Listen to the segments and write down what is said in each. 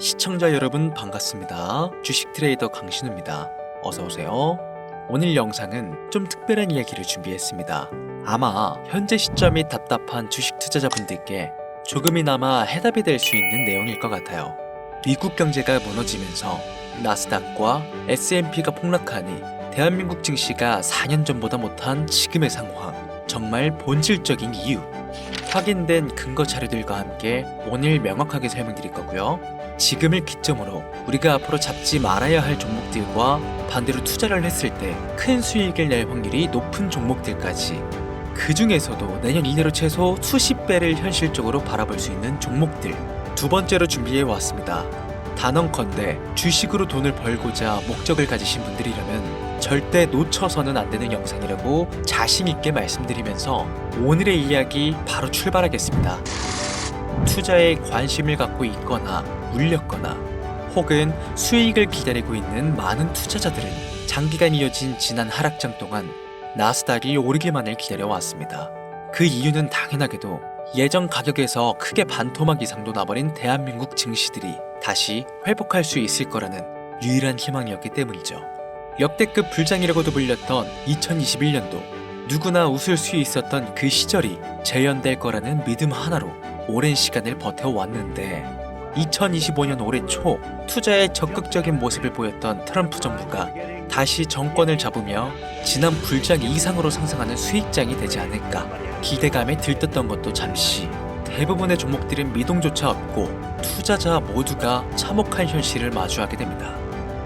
시청자 여러분 반갑습니다. 주식 트레이더 강신우입니다. 어서오세요. 오늘 영상은 좀 특별한 이야기를 준비했습니다. 아마 현재 시점이 답답한 주식 투자자분들께 조금이나마 해답이 될 수 있는 내용일 것 같아요. 미국 경제가 무너지면서 나스닥과 S&P가 폭락하니 대한민국 증시가 4년 전보다 못한 지금의 상황, 정말 본질적인 이유, 확인된 근거 자료들과 함께 오늘 명확하게 설명드릴 거고요. 지금을 기점으로 우리가 앞으로 잡지 말아야 할 종목들과 반대로 투자를 했을 때 큰 수익을 낼 확률이 높은 종목들까지, 그 중에서도 내년 이내로 최소 수십 배를 현실적으로 바라볼 수 있는 종목들, 두 번째로 준비해 왔습니다. 단언컨대 주식으로 돈을 벌고자 목적을 가지신 분들이라면 절대 놓쳐서는 안 되는 영상이라고 자신있게 말씀드리면서 오늘의 이야기 바로 출발하겠습니다. 투자에 관심을 갖고 있거나 물렸거나 혹은 수익을 기다리고 있는 많은 투자자들은 장기간 이어진 지난 하락장 동안 나스닥이 오르기만을 기다려왔습니다. 그 이유는 당연하게도 예전 가격에서 크게 반토막 이상도 나버린 대한민국 증시들이 다시 회복할 수 있을 거라는 유일한 희망이었기 때문이죠. 역대급 불장이라고도 불렸던 2021년도, 누구나 웃을 수 있었던 그 시절이 재현될 거라는 믿음 하나로 오랜 시간을 버텨왔는데, 2025년 올해 초 투자에 적극적인 모습을 보였던 트럼프 정부가 다시 정권을 잡으며 지난 불장 이상으로 상승하는 수익장이 되지 않을까 기대감에 들떴던 것도 잠시, 대부분의 종목들은 미동조차 없고 투자자 모두가 참혹한 현실을 마주하게 됩니다.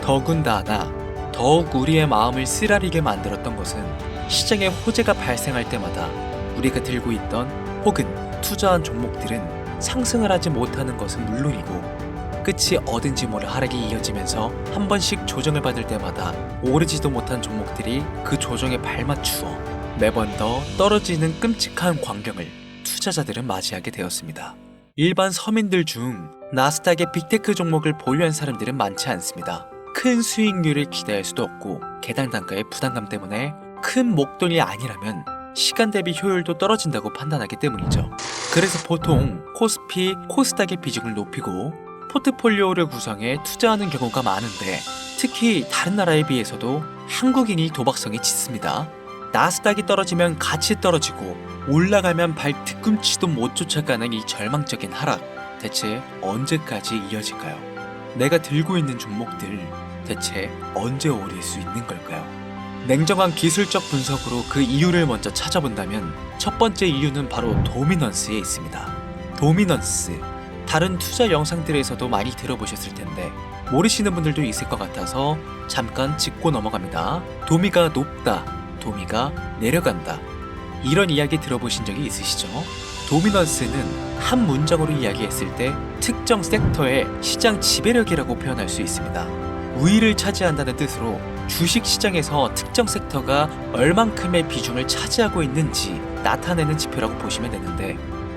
더군다나 더욱 우리의 마음을 쓰라리게 만들었던 것은 시장에 호재가 발생할 때마다 우리가 들고 있던 혹은 투자한 종목들은 상승을 하지 못하는 것은 물론이고 끝이 어딘지 모를 하락이 이어지면서 한 번씩 조정을 받을 때마다 오르지도 못한 종목들이 그 조정에 발맞추어 매번 더 떨어지는 끔찍한 광경을 투자자들은 맞이하게 되었습니다. 일반 서민들 중 나스닥의 빅테크 종목을 보유한 사람들은 많지 않습니다. 큰 수익률을 기대할 수도 없고 개당 단가의 부담감 때문에 큰 목돈이 아니라면 시간 대비 효율도 떨어진다고 판단하기 때문이죠. 그래서 보통 코스피, 코스닥의 비중을 높이고 포트폴리오를 구성해 투자하는 경우가 많은데, 특히 다른 나라에 비해서도 한국인이 도박성이 짙습니다. 나스닥이 떨어지면 같이 떨어지고 올라가면 발 뒤꿈치도 못 쫓아가는 이 절망적인 하락, 대체 언제까지 이어질까요? 내가 들고 있는 종목들 대체 언제 오를 수 있는 걸까요? 냉정한 기술적 분석으로 그 이유를 먼저 찾아본다면 첫 번째 이유는 바로 도미넌스에 있습니다. 도미넌스, 다른 투자 영상들에서도 많이 들어보셨을 텐데 모르시는 분들도 있을 것 같아서 잠깐 짚고 넘어갑니다. 도미가 높다, 도미가 내려간다, 이런 이야기 들어보신 적이 있으시죠? 도미넌스는 한 문장으로 이야기했을 때 특정 섹터의 시장 지배력이라고 표현할 수 있습니다. 우위를 차지한다는 뜻으로 주식 시장에서 특정 섹터가 얼만큼의 비중을 차지하고 있는지 나타내는 지표라고 보시면 되는데,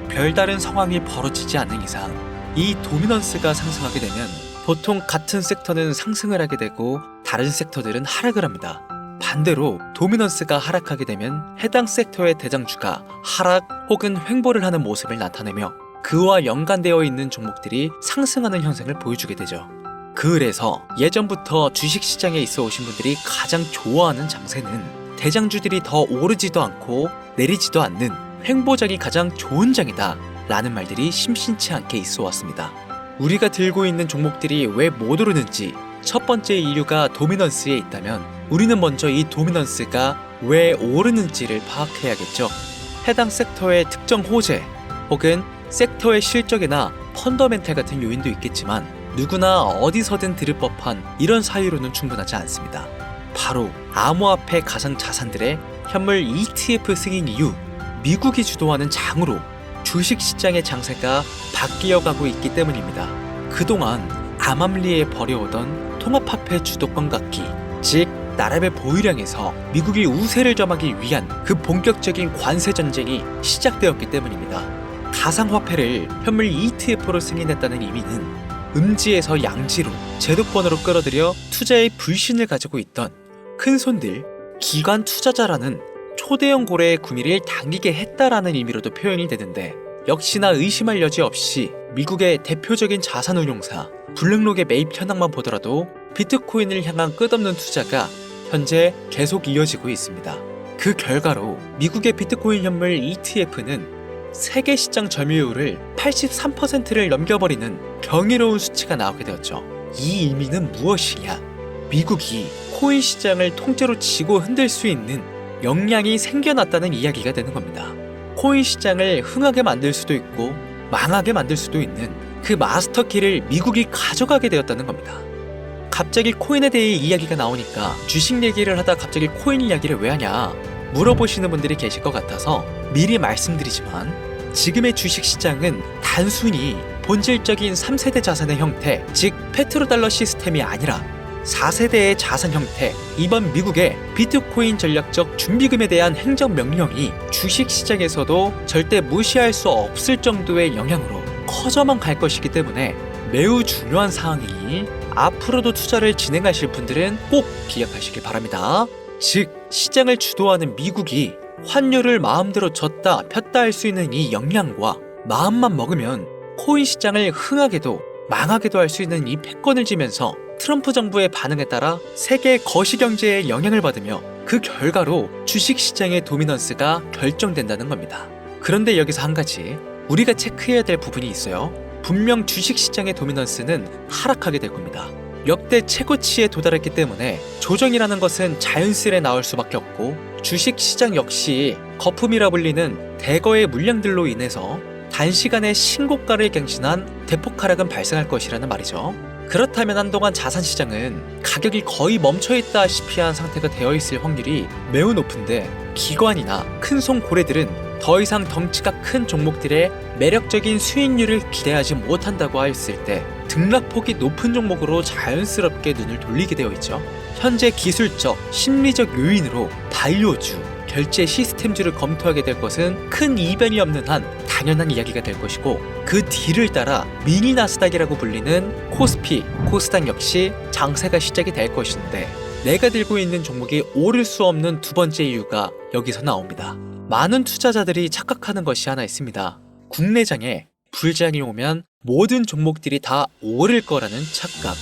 별다른 상황이 벌어지지 않는 이상 이 도미넌스가 상승하게 되면 보통 같은 섹터는 상승을 하게 되고 다른 섹터들은 하락을 합니다. 반대로 도미넌스가 하락하게 되면 해당 섹터의 대장주가 하락 혹은 횡보를 하는 모습을 나타내며 그와 연관되어 있는 종목들이 상승하는 현상을 보여주게 되죠. 그래서 예전부터 주식시장에 있어 오신 분들이 가장 좋아하는 장세는 대장주들이 더 오르지도 않고 내리지도 않는 횡보장이 가장 좋은 장이다 라는 말들이 심심치 않게 있어 왔습니다. 우리가 들고 있는 종목들이 왜 못 오르는지 첫 번째 이유가 도미넌스에 있다면 우리는 먼저 이 도미넌스가 왜 오르는지를 파악해야겠죠. 해당 섹터의 특정 호재 혹은 섹터의 실적이나 펀더멘탈 같은 요인도 있겠지만 누구나 어디서든 들을 법한 이런 사유로는 충분하지 않습니다. 바로 암호화폐 가상 자산들의 현물 ETF 승인 이후 미국이 주도하는 장으로 주식시장의 장세가 바뀌어가고 있기 때문입니다. 그동안 암암리에 벌여오던 통합화폐 주도권 갖기, 즉 나라의 보유량에서 미국이 우세를 점하기 위한 그 본격적인 관세 전쟁이 시작되었기 때문입니다. 가상화폐를 현물 ETF로 승인했다는 의미는 음지에서 양지로 제도권으로 끌어들여 투자의 불신을 가지고 있던 큰손들, 기관 투자자라는 초대형 고래의 구미를 당기게 했다라는 의미로도 표현이 되는데, 역시나 의심할 여지 없이 미국의 대표적인 자산운용사 블랙록의 매입 현황만 보더라도 비트코인을 향한 끝없는 투자가 현재 계속 이어지고 있습니다. 그 결과로 미국의 비트코인 현물 ETF는 세계 시장 점유율을 83%를 넘겨버리는 경이로운 수치가 나오게 되었죠. 이 의미는 무엇이냐? 미국이 코인 시장을 통째로 쥐고 흔들 수 있는 역량이 생겨났다는 이야기가 되는 겁니다. 코인 시장을 흥하게 만들 수도 있고 망하게 만들 수도 있는 그 마스터키를 미국이 가져가게 되었다는 겁니다. 갑자기 코인에 대해 이야기가 나오니까 주식 얘기를 하다 갑자기 코인 이야기를 왜 하냐 물어보시는 분들이 계실 것 같아서 미리 말씀드리지만, 지금의 주식 시장은 단순히 본질적인 3세대 자산의 형태, 즉 페트로달러 시스템이 아니라 4세대의 자산 형태, 이번 미국의 비트코인 전략적 준비금에 대한 행정명령이 주식시장에서도 절대 무시할 수 없을 정도의 영향으로 커져만 갈 것이기 때문에 매우 중요한 사항이니 앞으로도 투자를 진행하실 분들은 꼭 기억하시길 바랍니다. 즉, 시장을 주도하는 미국이 환율을 마음대로 줬다 폈다 할 수 있는 이 역량과 마음만 먹으면 코인 시장을 흥하게도 망하게도 할 수 있는 이 패권을 쥐면서 트럼프 정부의 반응에 따라 세계 거시경제에 영향을 받으며 그 결과로 주식시장의 도미넌스가 결정된다는 겁니다. 그런데 여기서 한 가지 우리가 체크해야 될 부분이 있어요. 분명 주식시장의 도미넌스는 하락하게 될 겁니다. 역대 최고치에 도달했기 때문에 조정이라는 것은 자연스레 나올 수밖에 없고, 주식시장 역시 거품이라 불리는 대거의 물량들로 인해서 단시간에 신고가를 갱신한 대폭 하락은 발생할 것이라는 말이죠. 그렇다면 한동안 자산시장은 가격이 거의 멈춰있다시피 한 상태가 되어있을 확률이 매우 높은데, 기관이나 큰손 고래들은 더 이상 덩치가 큰 종목들의 매력적인 수익률을 기대하지 못한다고 하였을 때 등락폭이 높은 종목으로 자연스럽게 눈을 돌리게 되어 있죠. 현재 기술적, 심리적 요인으로 바이오주, 결제 시스템주를 검토하게 될 것은 큰 이변이 없는 한 당연한 이야기가 될 것이고, 그 뒤를 따라 미니 나스닥이라고 불리는 코스피, 코스닥 역시 장세가 시작이 될 것인데, 내가 들고 있는 종목이 오를 수 없는 두 번째 이유가 여기서 나옵니다. 많은 투자자들이 착각하는 것이 하나 있습니다. 국내장에 불장이 오면 모든 종목들이 다 오를 거라는 착각.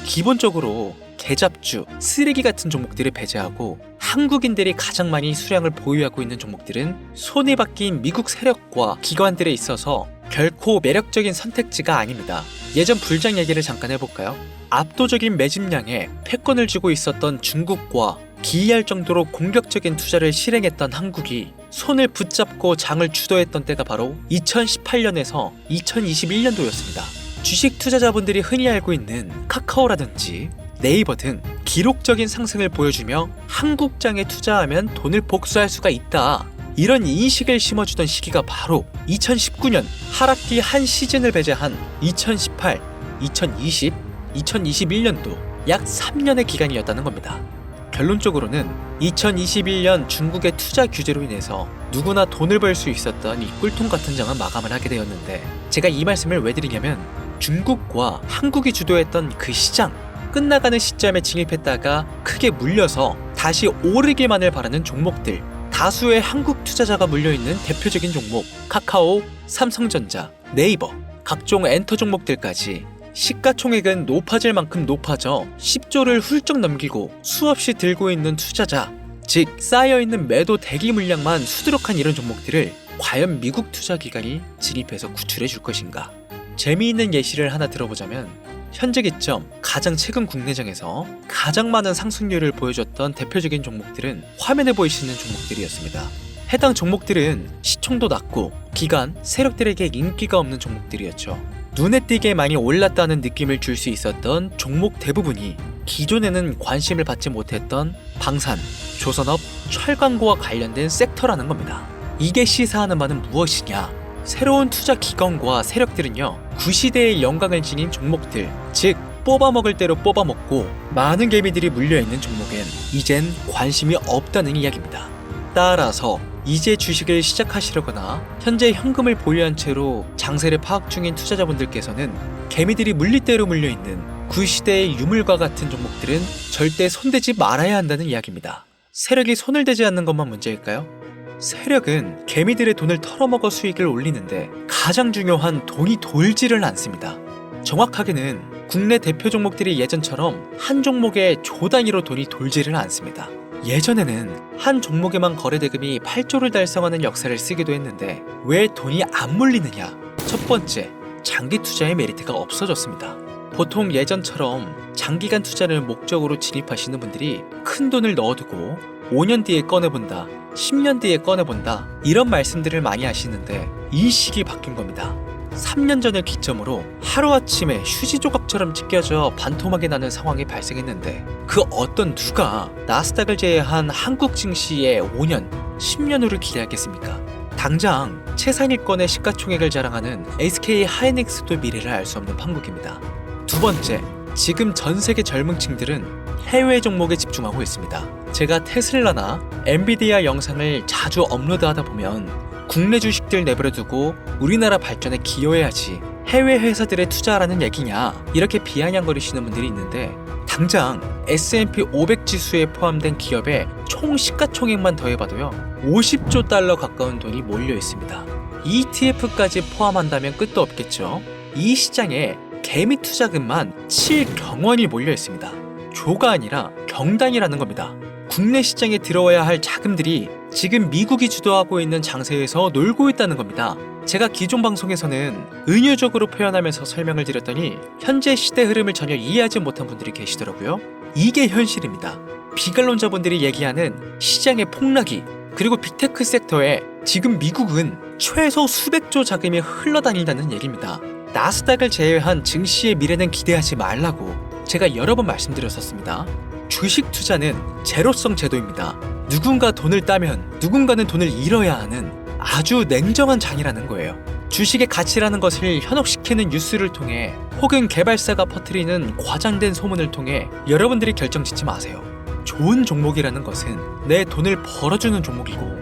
기본적으로 개잡주, 쓰레기 같은 종목들을 배제하고 한국인들이 가장 많이 수량을 보유하고 있는 종목들은 손이 바뀐 미국 세력과 기관들에 있어서 결코 매력적인 선택지가 아닙니다. 예전 불장 얘기를 잠깐 해볼까요? 압도적인 매집량에 패권을 쥐고 있었던 중국과 기이할 정도로 공격적인 투자를 실행했던 한국이 손을 붙잡고 장을 주도했던 때가 바로 2018년에서 2021년도였습니다. 주식 투자자분들이 흔히 알고 있는 카카오라든지 네이버 등 기록적인 상승을 보여주며 한국장에 투자하면 돈을 복수할 수가 있다, 이런 인식을 심어주던 시기가 바로 2019년 하락기 한 시즌을 배제한 2018, 2020, 2021년도 약 3년의 기간이었다는 겁니다. 결론적으로는 2021년 중국의 투자 규제로 인해서 누구나 돈을 벌 수 있었던 이 꿀통 같은 장은 마감을 하게 되었는데, 제가 이 말씀을 왜 드리냐면 중국과 한국이 주도했던 그 시장, 끝나가는 시점에 진입했다가 크게 물려서 다시 오르기만을 바라는 종목들, 다수의 한국 투자자가 물려있는 대표적인 종목 카카오, 삼성전자, 네이버, 각종 엔터 종목들까지 시가총액은 높아질 만큼 높아져 10조를 훌쩍 넘기고 수없이 들고 있는 투자자, 즉 쌓여있는 매도 대기 물량만 수두룩한 이런 종목들을 과연 미국 투자기관이 진입해서 구출해 줄 것인가? 재미있는 예시를 하나 들어보자면, 현재 기점 가장 최근 국내장에서 가장 많은 상승률을 보여줬던 대표적인 종목들은 화면에 보이시는 종목들이었습니다. 해당 종목들은 시총도 낮고 기관, 세력들에게 인기가 없는 종목들이었죠. 눈에 띄게 많이 올랐다는 느낌을 줄 수 있었던 종목 대부분이 기존에는 관심을 받지 못했던 방산, 조선업, 철강구와 관련된 섹터라는 겁니다. 이게 시사하는 바는 무엇이냐? 새로운 투자 기관과 세력들은요, 구시대의 영광을 지닌 종목들, 즉 뽑아먹을 대로 뽑아먹고 많은 개미들이 물려있는 종목엔 이젠 관심이 없다는 이야기입니다. 따라서 이제 주식을 시작하시려거나 현재 현금을 보유한 채로 장세를 파악 중인 투자자분들께서는 개미들이 물릴 대로 물려있는 구시대의 유물과 같은 종목들은 절대 손대지 말아야 한다는 이야기입니다. 세력이 손을 대지 않는 것만 문제일까요? 세력은 개미들의 돈을 털어먹어 수익을 올리는데 가장 중요한 돈이 돌지를 않습니다. 정확하게는 국내 대표 종목들이 예전처럼 한 종목에 조 단위로 돈이 돌지를 않습니다. 예전에는 한 종목에만 거래 대금이 8조를 달성하는 역사를 쓰기도 했는데 왜 돈이 안 몰리느냐? 첫 번째, 장기 투자의 메리트가 없어졌습니다. 보통 예전처럼 장기간 투자를 목적으로 진입하시는 분들이 큰 돈을 넣어두고 5년 뒤에 꺼내본다, 10년 뒤에 꺼내본다 이런 말씀들을 많이 하시는데 이 시기 바뀐 겁니다. 3년 전을 기점으로 하루아침에 휴지 조각처럼 찢겨져 반토막이 나는 상황이 발생했는데 그 어떤 누가 나스닥을 제외한 한국 증시의 5년, 10년으로 기대하겠습니까? 당장 최상위권의 시가총액을 자랑하는 SK 하이닉스도 미래를 알 수 없는 판국입니다. 두 번째, 지금 전 세계 젊은 층들은 해외 종목에 집중하고 있습니다. 제가 테슬라나 엔비디아 영상을 자주 업로드하다 보면 국내 주식들 내버려두고 우리나라 발전에 기여해야지 해외 회사들에 투자하라는 얘기냐 이렇게 비아냥거리시는 분들이 있는데 당장 S&P 500 지수에 포함된 기업의 총 시가총액만 더해봐도요 50조 달러 가까운 돈이 몰려 있습니다. ETF까지 포함한다면 끝도 없겠죠. 이 시장에 개미 투자금만 7경원이 몰려 있습니다. 조가 아니라 경단이라는 겁니다. 국내 시장에 들어와야 할 자금들이 지금 미국이 주도하고 있는 장세에서 놀고 있다는 겁니다. 제가 기존 방송에서는 은유적으로 표현하면서 설명을 드렸더니 현재 시대 흐름을 전혀 이해하지 못한 분들이 계시더라고요. 이게 현실입니다. 비관론자분들이 얘기하는 시장의 폭락이 그리고 빅테크 섹터에 지금 미국은 최소 수백조 자금이 흘러다닌다는 얘기입니다. 나스닥을 제외한 증시의 미래는 기대하지 말라고 제가 여러 번 말씀드렸었습니다. 주식 투자는 제로성 제도입니다. 누군가 돈을 따면 누군가는 돈을 잃어야 하는 아주 냉정한 장이라는 거예요. 주식의 가치라는 것을 현혹시키는 뉴스를 통해 혹은 개발사가 퍼뜨리는 과장된 소문을 통해 여러분들이 결정짓지 마세요. 좋은 종목이라는 것은 내 돈을 벌어주는 종목이고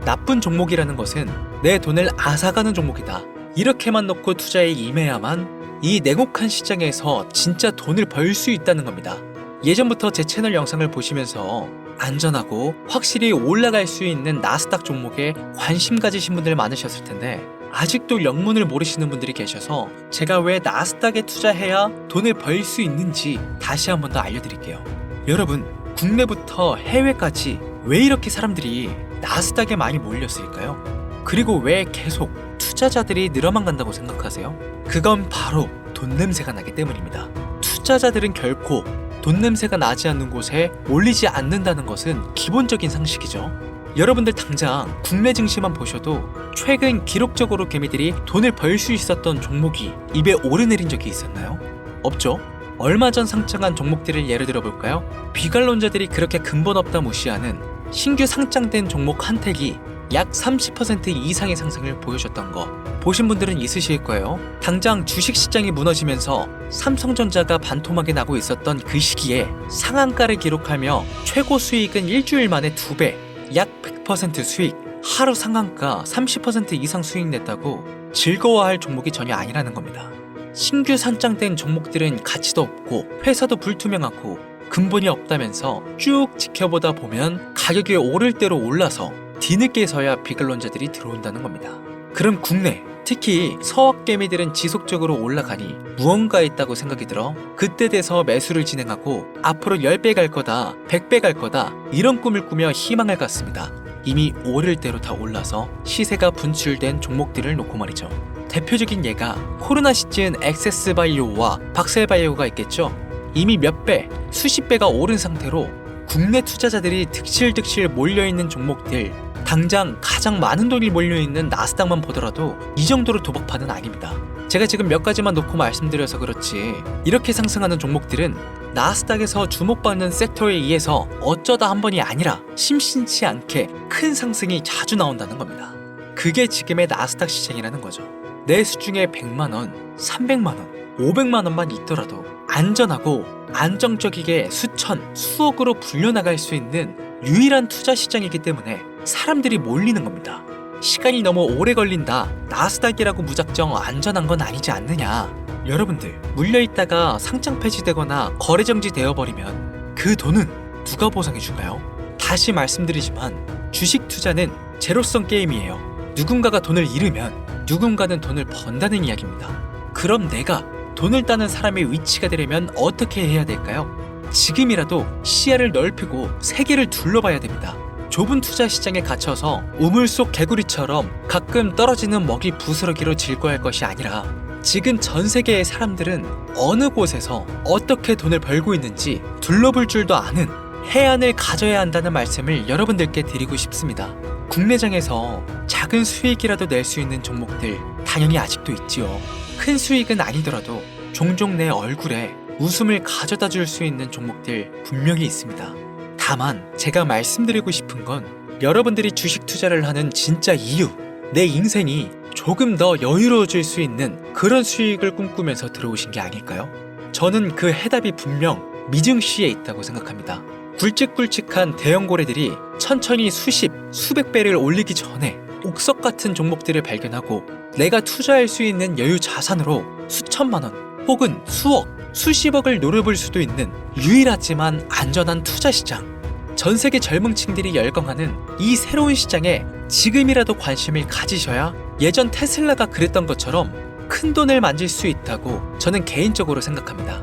나쁜 종목이라는 것은 내 돈을 앗아가는 종목이다. 이렇게만 놓고 투자에 임해야만 이 냉혹한 시장에서 진짜 돈을 벌 수 있다는 겁니다. 예전부터 제 채널 영상을 보시면서 안전하고 확실히 올라갈 수 있는 나스닥 종목에 관심 가지신 분들 많으셨을 텐데 아직도 영문을 모르시는 분들이 계셔서 제가 왜 나스닥에 투자해야 돈을 벌 수 있는지 다시 한 번 더 알려드릴게요. 여러분, 국내부터 해외까지 왜 이렇게 사람들이 나스닥에 많이 몰렸을까요? 그리고 왜 계속 투자자들이 늘어만 간다고 생각하세요? 그건 바로 돈 냄새가 나기 때문입니다. 투자자들은 결코 돈 냄새가 나지 않는 곳에 몰리지 않는다는 것은 기본적인 상식이죠. 여러분들 당장 국내 증시만 보셔도 최근 기록적으로 개미들이 돈을 벌 수 있었던 종목이 입에 오르내린 적이 있었나요? 없죠? 얼마 전 상장한 종목들을 예를 들어 볼까요? 비관론자들이 그렇게 근본 없다 무시하는 신규 상장된 종목 한택이 약 30% 이상의 상승을 보여줬던 거 보신 분들은 있으실 거예요. 당장 주식시장이 무너지면서 삼성전자가 반토막이 나고 있었던 그 시기에 상한가를 기록하며 최고 수익은 일주일 만에 2배, 약 100% 수익, 하루 상한가 30% 이상 수익 냈다고 즐거워할 종목이 전혀 아니라는 겁니다. 신규 상장된 종목들은 가치도 없고 회사도 불투명하고 근본이 없다면서 쭉 지켜보다 보면 가격이 오를 대로 올라서 뒤늦게서야 비관론자들이 들어온다는 겁니다. 그럼 국내, 특히 서학개미들은 지속적으로 올라가니 무언가 있다고 생각이 들어 그때 돼서 매수를 진행하고 앞으로 10배 갈 거다, 100배 갈 거다 이런 꿈을 꾸며 희망을 갖습니다. 이미 오를 대로 다 올라서 시세가 분출된 종목들을 놓고 말이죠. 대표적인 예가 코로나 시즌 액세스바이오와 박셀바이오가 있겠죠. 이미 몇 배, 수십 배가 오른 상태로 국내 투자자들이 득실득실 몰려있는 종목들, 당장 가장 많은 돈이 몰려있는 나스닥만 보더라도 이 정도로 도박판은 아닙니다. 제가 지금 몇 가지만 놓고 말씀드려서 그렇지 이렇게 상승하는 종목들은 나스닥에서 주목받는 섹터에 의해서 어쩌다 한 번이 아니라 심심치 않게 큰 상승이 자주 나온다는 겁니다. 그게 지금의 나스닥 시장이라는 거죠. 내 수중에 100만원, 300만원, 500만원만 있더라도 안전하고 안정적이게 수천, 수억으로 불려나갈 수 있는 유일한 투자 시장이기 때문에 사람들이 몰리는 겁니다. 시간이 너무 오래 걸린다, 나스닥이라고 무작정 안전한 건 아니지 않느냐. 여러분들, 물려있다가 상장 폐지되거나 거래 정지되어버리면 그 돈은 누가 보상해주나요? 다시 말씀드리지만 주식 투자는 제로섬 게임이에요. 누군가가 돈을 잃으면 누군가는 돈을 번다는 이야기입니다. 그럼 내가 돈을 따는 사람의 위치가 되려면 어떻게 해야 될까요? 지금이라도 시야를 넓히고 세계를 둘러봐야 됩니다. 좁은 투자 시장에 갇혀서 우물 속 개구리처럼 가끔 떨어지는 먹이 부스러기로 즐거워할 것이 아니라 지금 전 세계의 사람들은 어느 곳에서 어떻게 돈을 벌고 있는지 둘러볼 줄도 아는 해안을 가져야 한다는 말씀을 여러분들께 드리고 싶습니다. 국내장에서 작은 수익이라도 낼 수 있는 종목들 당연히 아직도 있지요. 큰 수익은 아니더라도 종종 내 얼굴에 웃음을 가져다 줄 수 있는 종목들 분명히 있습니다. 다만 제가 말씀드리고 싶은 건 여러분들이 주식 투자를 하는 진짜 이유, 내 인생이 조금 더 여유로워질 수 있는 그런 수익을 꿈꾸면서 들어오신 게 아닐까요? 저는 그 해답이 분명 미증시에 있다고 생각합니다. 굵직굵직한 대형 고래들이 천천히 수십, 수백 배를 올리기 전에 옥석 같은 종목들을 발견하고 내가 투자할 수 있는 여유 자산으로 수천만 원 혹은 수억, 수십억을 노려볼 수도 있는 유일하지만 안전한 투자 시장. 전 세계 젊은 층들이 열광하는 이 새로운 시장에 지금이라도 관심을 가지셔야 예전 테슬라가 그랬던 것처럼 큰 돈을 만질 수 있다고 저는 개인적으로 생각합니다.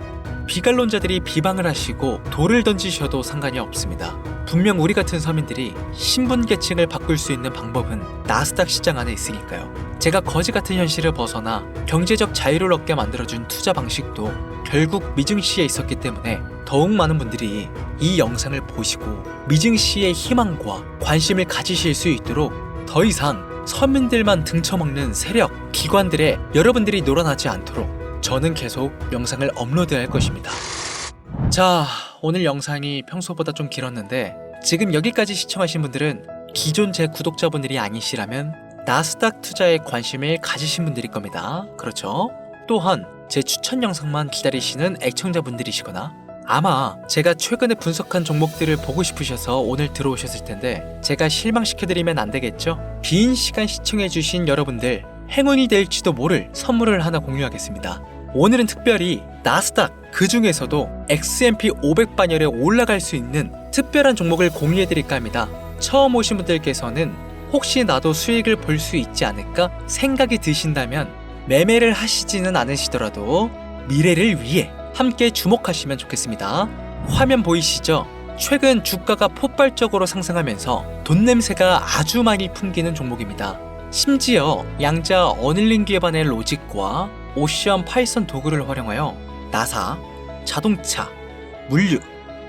비관론자들이 비방을 하시고 돌을 던지셔도 상관이 없습니다. 분명 우리 같은 서민들이 신분 계층을 바꿀 수 있는 방법은 나스닥 시장 안에 있으니까요. 제가 거지 같은 현실을 벗어나 경제적 자유를 얻게 만들어준 투자 방식도 결국 미증시에 있었기 때문에 더욱 많은 분들이 이 영상을 보시고 미증시의 희망과 관심을 가지실 수 있도록 더 이상 서민들만 등쳐먹는 세력, 기관들에 여러분들이 놀아나지 않도록 저는 계속 영상을 업로드할 것입니다. 자, 오늘 영상이 평소보다 좀 길었는데 지금 여기까지 시청하신 분들은 기존 제 구독자분들이 아니시라면 나스닥 투자에 관심을 가지신 분들일 겁니다. 그렇죠? 또한 제 추천 영상만 기다리시는 애청자분들이시거나 아마 제가 최근에 분석한 종목들을 보고 싶으셔서 오늘 들어오셨을 텐데 제가 실망시켜드리면 안 되겠죠? 긴 시간 시청해주신 여러분들 행운이 될지도 모를 선물을 하나 공유하겠습니다. 오늘은 특별히 나스닥 그 중에서도 S&P 500 반열에 올라갈 수 있는 특별한 종목을 공유해드릴까 합니다. 처음 오신 분들께서는 혹시 나도 수익을 볼 수 있지 않을까 생각이 드신다면 매매를 하시지는 않으시더라도 미래를 위해 함께 주목하시면 좋겠습니다. 화면 보이시죠? 최근 주가가 폭발적으로 상승하면서 돈 냄새가 아주 많이 풍기는 종목입니다. 심지어 양자 어닐링 기반의 로직과 오션 파이썬 도구를 활용하여 나사, 자동차, 물류,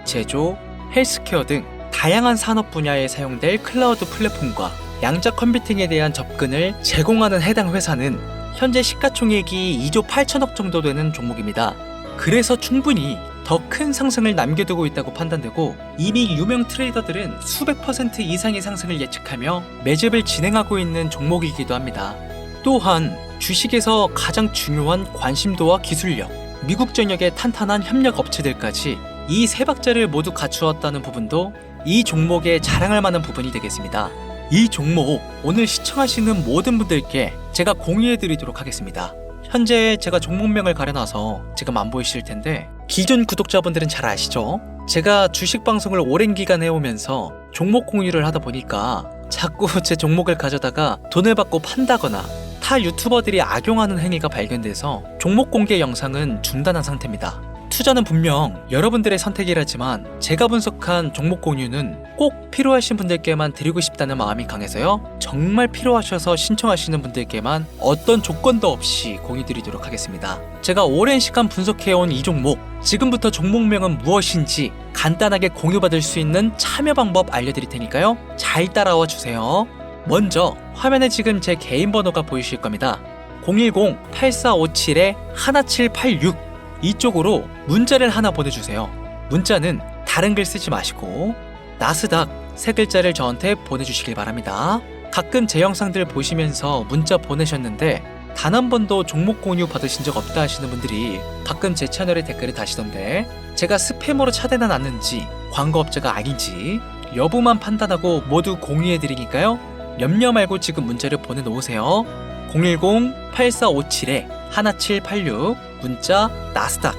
제조, 헬스케어 등 다양한 산업 분야에 사용될 클라우드 플랫폼과 양자 컴퓨팅에 대한 접근을 제공하는 해당 회사는 현재 시가총액이 2조 8천억 정도 되는 종목입니다. 그래서 충분히 더 큰 상승을 남겨두고 있다고 판단되고 이미 유명 트레이더들은 수백 % 이상의 상승을 예측하며 매집을 진행하고 있는 종목이기도 합니다. 또한 주식에서 가장 중요한 관심도와 기술력, 미국 전역의 탄탄한 협력 업체들까지 이 세 박자를 모두 갖추었다는 부분도 이 종목에 자랑할 만한 부분이 되겠습니다. 이 종목 오늘 시청하시는 모든 분들께 제가 공유해드리도록 하겠습니다. 현재 제가 종목명을 가려놔서 지금 안 보이실 텐데 기존 구독자분들은 잘 아시죠? 제가 주식 방송을 오랜 기간 해오면서 종목 공유를 하다 보니까 자꾸 제 종목을 가져다가 돈을 받고 판다거나 타 유튜버들이 악용하는 행위가 발견돼서 종목 공개 영상은 중단한 상태입니다. 투자는 분명 여러분들의 선택이라지만 제가 분석한 종목 공유는 꼭 필요하신 분들께만 드리고 싶다는 마음이 강해서요. 정말 필요하셔서 신청하시는 분들께만 어떤 조건도 없이 공유드리도록 하겠습니다. 제가 오랜 시간 분석해온 이 종목, 지금부터 종목명은 무엇인지 간단하게 공유받을 수 있는 참여 방법 알려드릴 테니까요. 잘 따라와 주세요. 먼저 화면에 지금 제 개인 번호가 보이실 겁니다. 010-8457-1786 이쪽으로 문자를 하나 보내주세요. 문자는 다른 글 쓰지 마시고 나스닥 세 글자를 저한테 보내주시길 바랍니다. 가끔 제 영상들 보시면서 문자 보내셨는데 단 한 번도 종목 공유 받으신 적 없다 하시는 분들이 가끔 제 채널에 댓글을 다시던데 제가 스팸으로 차단은 않는지 광고업자가 아닌지 여부만 판단하고 모두 공유해드리니까요. 염려 말고 지금 문자를 보내놓으세요. 010-8457-1786 문자 나스닥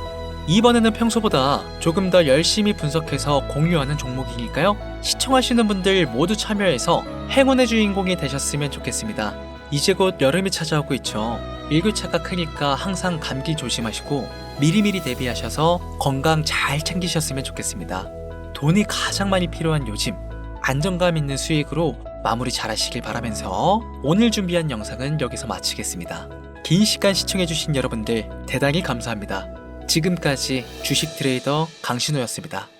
이번에는 평소보다 조금 더 열심히 분석해서 공유하는 종목이니까요. 시청하시는 분들 모두 참여해서 행운의 주인공이 되셨으면 좋겠습니다. 이제 곧 여름이 찾아오고 있죠. 일교차가 크니까 항상 감기 조심하시고 미리미리 대비하셔서 건강 잘 챙기셨으면 좋겠습니다. 돈이 가장 많이 필요한 요즘, 안정감 있는 수익으로 마무리 잘 하시길 바라면서 오늘 준비한 영상은 여기서 마치겠습니다. 긴 시간 시청해주신 여러분들 대단히 감사합니다. 지금까지 주식 트레이더 강신호였습니다.